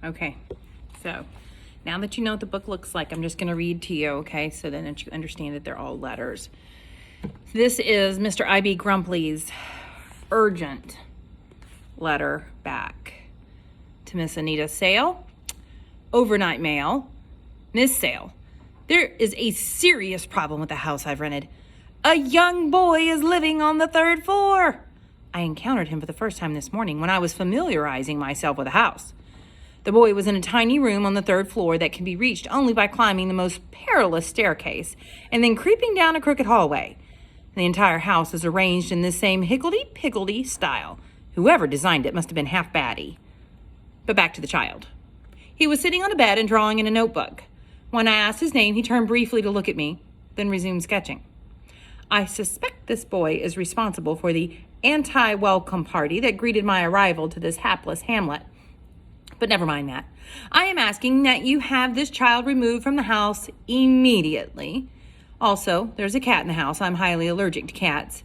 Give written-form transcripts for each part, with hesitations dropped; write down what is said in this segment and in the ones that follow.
Okay, so now that you know what the book looks like, I'm just going to read to you, okay, so then that you understand that they're all letters. This is Mr. I.B. Grumpley's urgent letter back to Miss Anita Sale. Overnight mail. Miss Sale, there is a serious problem with the house I've rented. A young boy is living on the third floor. I encountered him for the first time this morning when I was familiarizing myself with the house. The boy was in a tiny room on the third floor that can be reached only by climbing the most perilous staircase and then creeping down a crooked hallway. The entire house is arranged in this same higgledy-piggledy style. Whoever designed it must have been half batty. But back to the child. He was sitting on a bed and drawing in a notebook. When I asked his name, he turned briefly to look at me, then resumed sketching. I suspect this boy is responsible for the anti-welcome party that greeted my arrival to this hapless hamlet. But never mind that. I am asking that you have this child removed from the house immediately. Also, there's a cat in the house. I'm highly allergic to cats.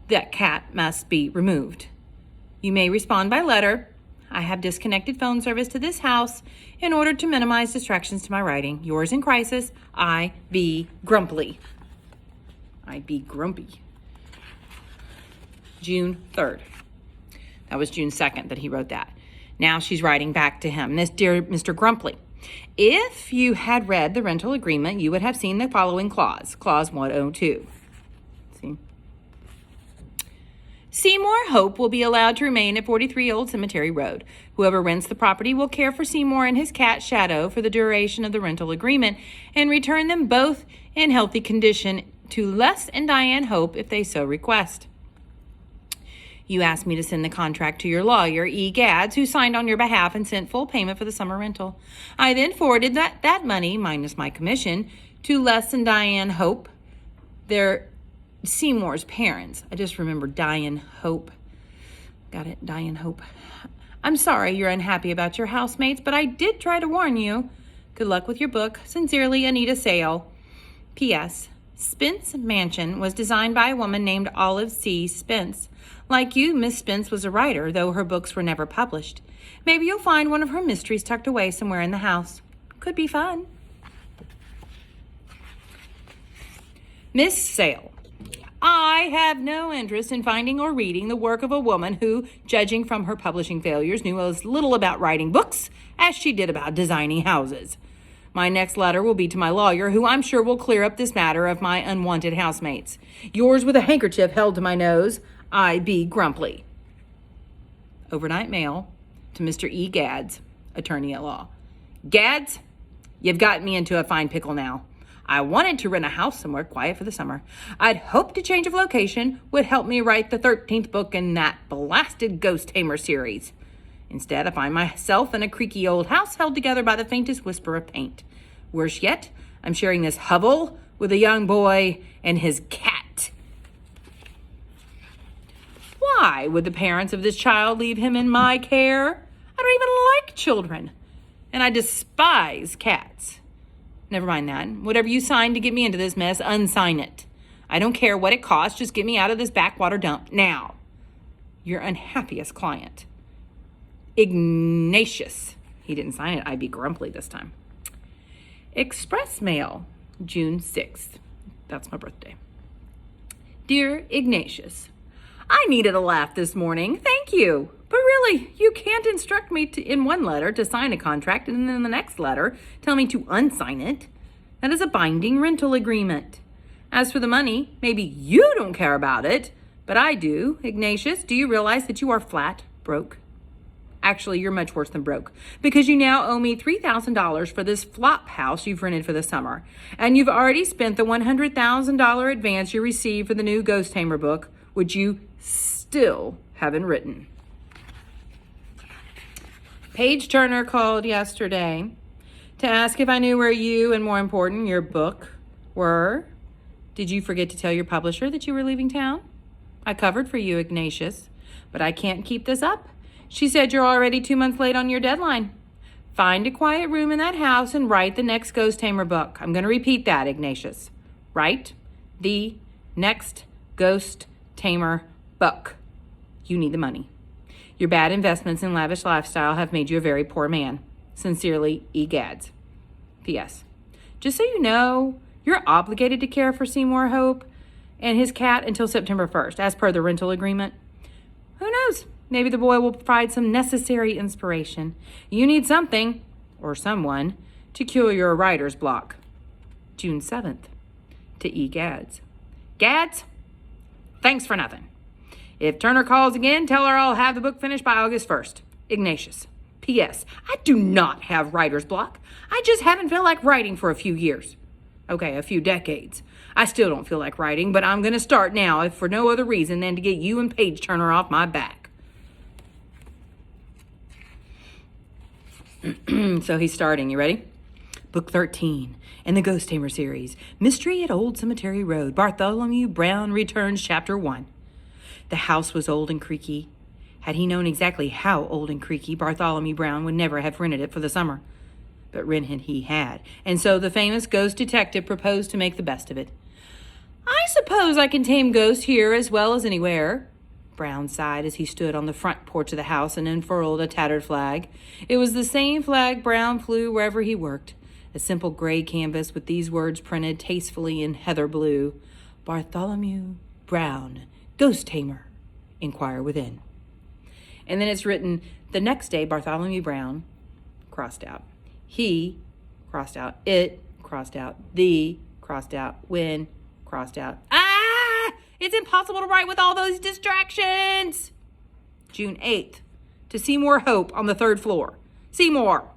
That cat must be removed. You may respond by letter. I have disconnected phone service to this house in order to minimize distractions to my writing. Yours in crisis, I.B. Grumpy. I.B. Grumpy. June 3rd. That was June 2nd that he wrote that. Now she's writing back to him. Dear Mr. Grumpy, if you had read the rental agreement, you would have seen the following clause. Clause 102. See? Seymour Hope will be allowed to remain at 43 Old Cemetery Road. Whoever rents the property will care for Seymour and his cat Shadow for the duration of the rental agreement and return them both in healthy condition to Les and Diane Hope if they so request. You asked me to send the contract to your lawyer, E. Gads, who signed on your behalf and sent full payment for the summer rental. I then forwarded that money, minus my commission, to Les and Diane Hope, their Seymour's parents. I just remembered Diane Hope. Got it, Diane Hope. I'm sorry you're unhappy about your housemates, but I did try to warn you. Good luck with your book. Sincerely, Anita Sale. P.S. Spence Mansion was designed by a woman named Olive C. Spence. Like you, Miss Spence was a writer, though her books were never published. Maybe you'll find one of her mysteries tucked away somewhere in the house. Could be fun. Miss Sale, I have no interest in finding or reading the work of a woman who, judging from her publishing failures, knew as little about writing books as she did about designing houses. My next letter will be to my lawyer, who I'm sure will clear up this matter of my unwanted housemates. Yours with a handkerchief held to my nose, I.B. Grumpy. Overnight mail to Mr. E. Gads, attorney at law. Gads, you've gotten me into a fine pickle now. I wanted to rent a house somewhere quiet for the summer. I'd hoped a change of location would help me write the 13th book in that blasted Ghost Tamer series. Instead, I find myself in a creaky old house held together by the faintest whisper of paint. Worse yet, I'm sharing this hovel with a young boy and his cat. Why would the parents of this child leave him in my care? I don't even like children, and I despise cats. Never mind that. Whatever you signed to get me into this mess, unsign it. I don't care what it costs. Just get me out of this backwater dump now. Your unhappiest client, Ignatius. He didn't sign it. I.B. Grumpy this time. Express mail, June 6th. That's my birthday. Dear Ignatius, I needed a laugh this morning. Thank you. But really, you can't instruct me in one letter to sign a contract and then in the next letter tell me to unsign it. That is a binding rental agreement. As for the money, maybe you don't care about it, but I do. Ignatius, do you realize that you are flat broke? Actually, you're much worse than broke, because you now owe me $3,000 for this flop house you've rented for the summer. And you've already spent the $100,000 advance you received for the new Ghost Tamer book, which you still haven't written. Paige Turner called yesterday to ask if I knew where you, and more important, your book, were. Did you forget to tell your publisher that you were leaving town? I covered for you, Ignatius, but I can't keep this up. She said you're already 2 months late on your deadline. Find a quiet room in that house and write the next Ghost Tamer book. I'm going to repeat that, Ignatius. Write the next Ghost Tamer book. You need the money. Your bad investments and lavish lifestyle have made you a very poor man. Sincerely, E. Gads. P.S. Just so you know, you're obligated to care for Seymour Hope and his cat until September 1st, as per the rental agreement. Who knows? Maybe the boy will provide some necessary inspiration. You need something, or someone, to cure your writer's block. June 7th. To E. Gads. Gads, thanks for nothing. If Turner calls again, tell her I'll have the book finished by August 1st. Ignatius. P.S. I do not have writer's block. I just haven't felt like writing for a few years. Okay, a few decades. I still don't feel like writing, but I'm going to start now, if for no other reason than to get you and Paige Turner off my back. So he's starting. You ready? Book 13 in the Ghost Tamer series. Mystery at Old Cemetery Road. Bartholomew Brown returns, Chapter 1. The house was old and creaky. Had he known exactly how old and creaky, Bartholomew Brown would never have rented it for the summer. But rented he had, and so the famous ghost detective proposed to make the best of it. I suppose I can tame ghosts here as well as anywhere. Brown sighed as he stood on the front porch of the house and unfurled a tattered flag. It was the same flag Brown flew wherever he worked, a simple gray canvas with these words printed tastefully in heather blue. Bartholomew Brown, Ghost Tamer, inquire within. And then it's written, the next day Bartholomew Brown, crossed out. He, crossed out. It, crossed out. The, crossed out. When, crossed out. Ah! It's impossible to write with all those distractions. June 8th. To Seymour Hope on the 3rd floor. Seymour,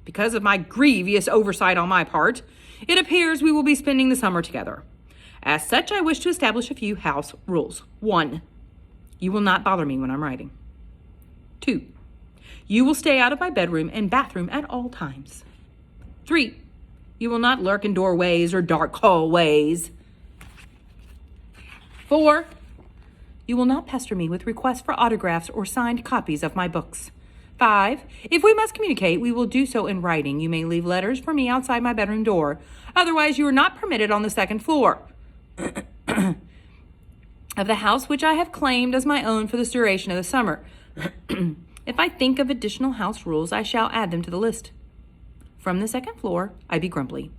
because of my grievous oversight on my part, it appears we will be spending the summer together. As such, I wish to establish a few house rules. 1. You will not bother me when I'm writing. 2. You will stay out of my bedroom and bathroom at all times. 3. You will not lurk in doorways or dark hallways. 4. You will not pester me with requests for autographs or signed copies of my books. 5. If we must communicate, we will do so in writing. You may leave letters for me outside my bedroom door. Otherwise, you are not permitted on the 2nd floor of the house, which I have claimed as my own for the duration of the summer. If I think of additional house rules, I shall add them to the list. From the 2nd floor, I.B. Grumpley.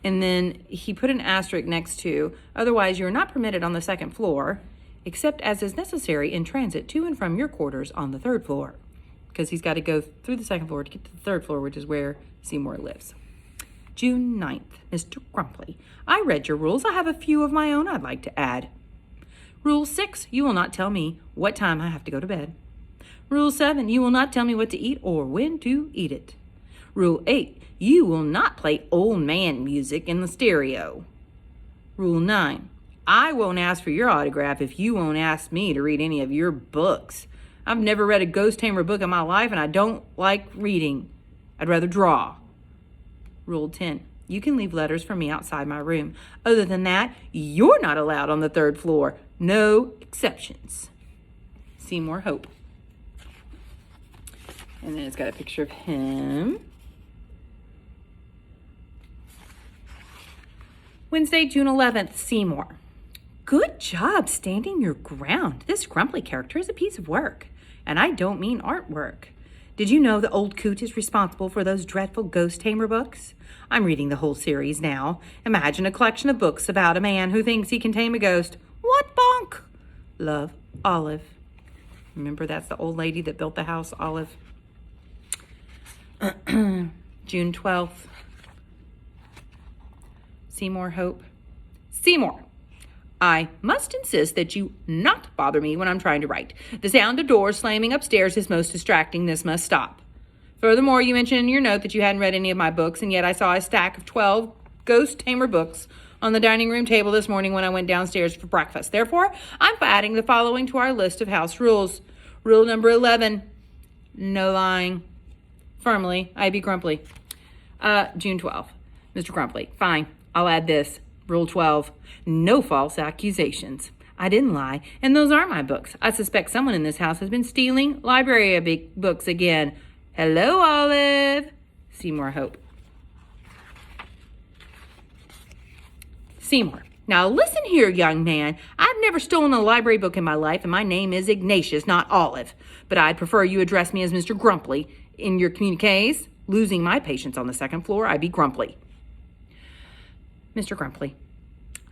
And then he put an asterisk next to, otherwise you are not permitted on the 2nd floor, except as is necessary in transit to and from your quarters on the 3rd floor. Because he's got to go through the 2nd floor to get to the 3rd floor, which is where Seymour lives. June 9th, Mr. Grumpley. I read your rules. I have a few of my own I'd like to add. Rule 6, you will not tell me what time I have to go to bed. Rule 7, you will not tell me what to eat or when to eat it. Rule 8, you will not play old man music in the stereo. Rule 9, I won't ask for your autograph if you won't ask me to read any of your books. I've never read a Ghost Tamer book in my life, and I don't like reading. I'd rather draw. Rule 10, you can leave letters for me outside my room. Other than that, you're not allowed on the 3rd floor. No exceptions. Seymour Hope. And then it's got a picture of him. Wednesday, June 11th, Seymour. Good job standing your ground. This Grumpley character is a piece of work. And I don't mean artwork. Did you know the old coot is responsible for those dreadful Ghost Tamer books? I'm reading the whole series now. Imagine a collection of books about a man who thinks he can tame a ghost. What bonk? Love, Olive. Remember, that's the old lady that built the house, Olive. June 12th. Seymour Hope. Seymour, I must insist that you not bother me when I'm trying to write. The sound of doors slamming upstairs is most distracting. This must stop. Furthermore, you mentioned in your note that you hadn't read any of my books, and yet I saw a stack of 12 Ghost Tamer books on the dining room table this morning when I went downstairs for breakfast. Therefore, I'm adding the following to our list of house rules. Rule number 11, no lying. Firmly, I.B. Grumpley. June 12th. Mr. Grumpley, fine. I'll add this. Rule 12, no false accusations. I didn't lie, and those aren't my books. I suspect someone in this house has been stealing library books again. Hello, Olive. Seymour Hope. Seymour. Now listen here, young man. I've never stolen a library book in my life, and my name is Ignatius, not Olive. But I'd prefer you address me as Mr. Grumpley. In your communiques, losing my patients on the second floor, I be Grumply. Mr. Grumply,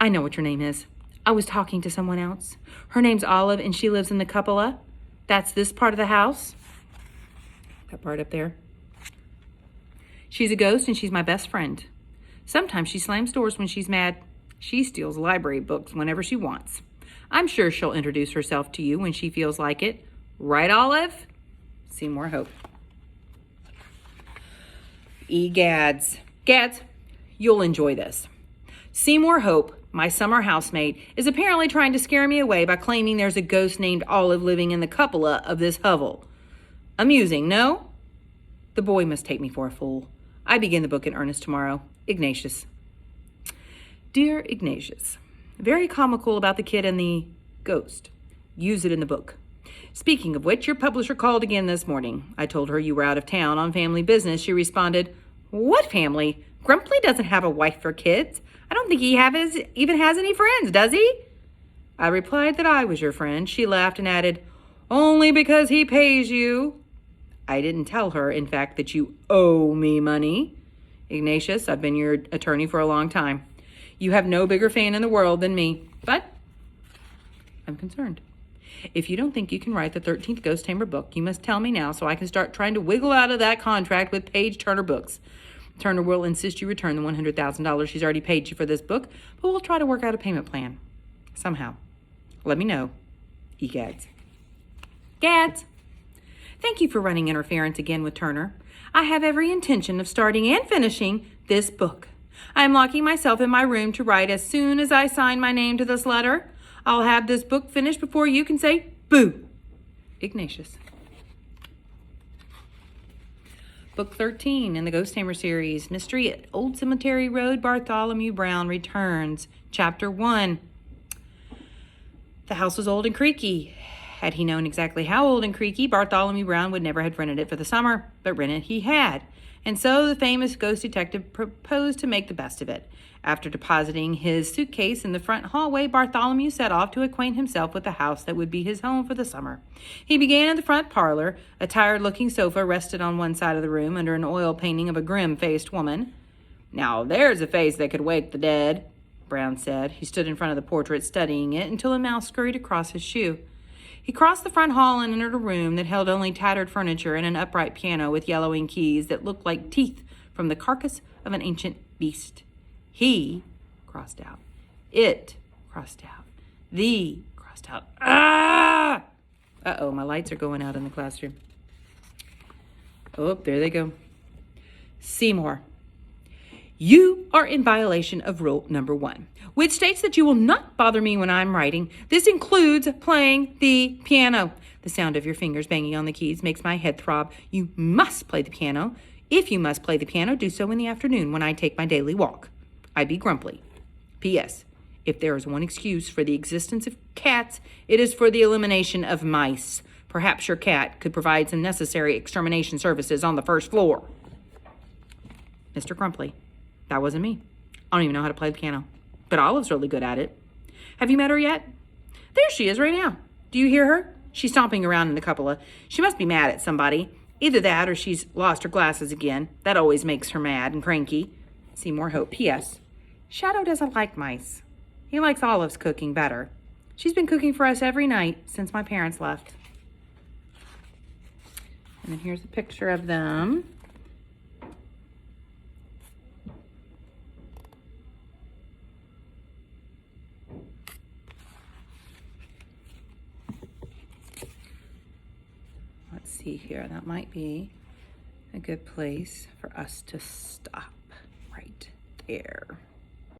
I know what your name is. I was talking to someone else. Her name's Olive, and she lives in the cupola. That's this part of the house. That part up there. She's a ghost, and she's my best friend. Sometimes she slams doors when she's mad. She steals library books whenever she wants. I'm sure she'll introduce herself to you when she feels like it. Right, Olive? Seymour Hope. Gads. Gads, you'll enjoy this. Seymour Hope, my summer housemate, is apparently trying to scare me away by claiming there's a ghost named Olive living in the cupola of this hovel. Amusing, no? The boy must take me for a fool. I begin the book in earnest tomorrow. Ignatius. Dear Ignatius, very comical about the kid and the ghost. Use it in the book. Speaking of which, your publisher called again this morning. I told her you were out of town on family business. She responded, What family? Grumply doesn't have a wife or kids. I don't think he even has any friends, does he? I replied that I was your friend. She laughed and added, Only because he pays you. I didn't tell her, in fact, that you owe me money. Ignatius, I've been your attorney for a long time. You have no bigger fan in the world than me, but I'm concerned. If you don't think you can write the 13th Ghost Tamer book, you must tell me now so I can start trying to wiggle out of that contract with Page Turner Books. Turner will insist you return the $100,000 she's already paid you for this book, but we'll try to work out a payment plan. Somehow. Let me know. Gads. Gads. Thank you for running interference again with Turner. I have every intention of starting and finishing this book. I am locking myself in my room to write as soon as I sign my name to this letter. I'll have this book finished before you can say boo. Ignatius. Book 13 in the Ghost Tamer series, Mystery at Old Cemetery Road, Bartholomew Brown returns. Chapter 1. The house was old and creaky. Had he known exactly how old and creaky, Bartholomew Brown would never have rented it for the summer, but rent it he had. And so the famous ghost detective proposed to make the best of it. After depositing his suitcase in the front hallway, Bartholomew set off to acquaint himself with the house that would be his home for the summer. He began in the front parlor. A tired-looking sofa rested on one side of the room under an oil painting of a grim-faced woman. Now there's a face that could wake the dead, Brown said. He stood in front of the portrait studying it until a mouse scurried across his shoe. He crossed the front hall and entered a room that held only tattered furniture and an upright piano with yellowing keys that looked like teeth from the carcass of an ancient beast. He crossed out. It crossed out. The crossed out. Ah! Uh-oh, my lights are going out in the classroom. Oh, there they go. Seymour. You are in violation of rule number 1, which states that you will not bother me when I'm writing. This includes playing the piano. The sound of your fingers banging on the keys makes my head throb. You must play the piano. If you must play the piano, do so in the afternoon when I take my daily walk. I be Grumply. P.S. If there is one excuse for the existence of cats, it is for the elimination of mice. Perhaps your cat could provide some necessary extermination services on the first floor. Mr. Grumply. That wasn't me. I don't even know how to play the piano. But Olive's really good at it. Have you met her yet? There she is right now. Do you hear her? She's stomping around in the cupola. She must be mad at somebody. Either that or she's lost her glasses again. That always makes her mad and cranky. Seymour Hope. P.S. Shadow doesn't like mice. He likes Olive's cooking better. She's been cooking for us every night since my parents left. And then here's a picture of them. Let's see here. That might be a good place for us to stop right there.